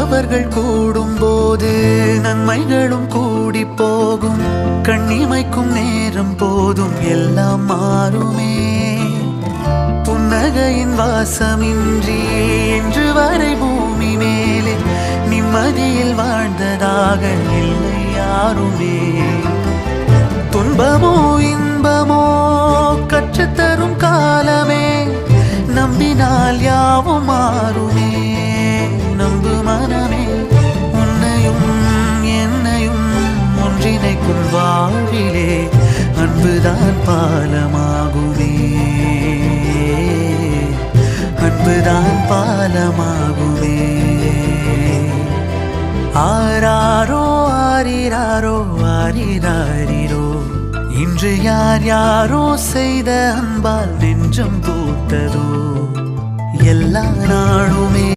நல்லவர்கள் கூடும் போது நன்மைகளும் கூடி போகும். கண்ணிமைக்கும் நேரம் போதும் எல்லாம் மாறுமே. புன்னகையின் வாசமின்றி இன்று வரை பூமி மேலே நிம்மதியில் வாழ்ந்ததாக இல்லை யாருமே. துன்பமோ இன்பமோ கற்றுத்தரும் காலமே, நம்பினால் யாவும் மாறுமே. நம்பு மனமே, உன்னையும் என்னையும் ஒன்றிணைக்கும் வாழ்விலே அன்புதான் பாலமாகுமே. அன்புதான் பாலமாகுமே. ஆராரோ ஆரிராரோ ஆரிராரிரோ, இன்று யார் யாரோ செய்த அன்பால் நெஞ்சம் பூத்ததோ. எல்லா நாளுமே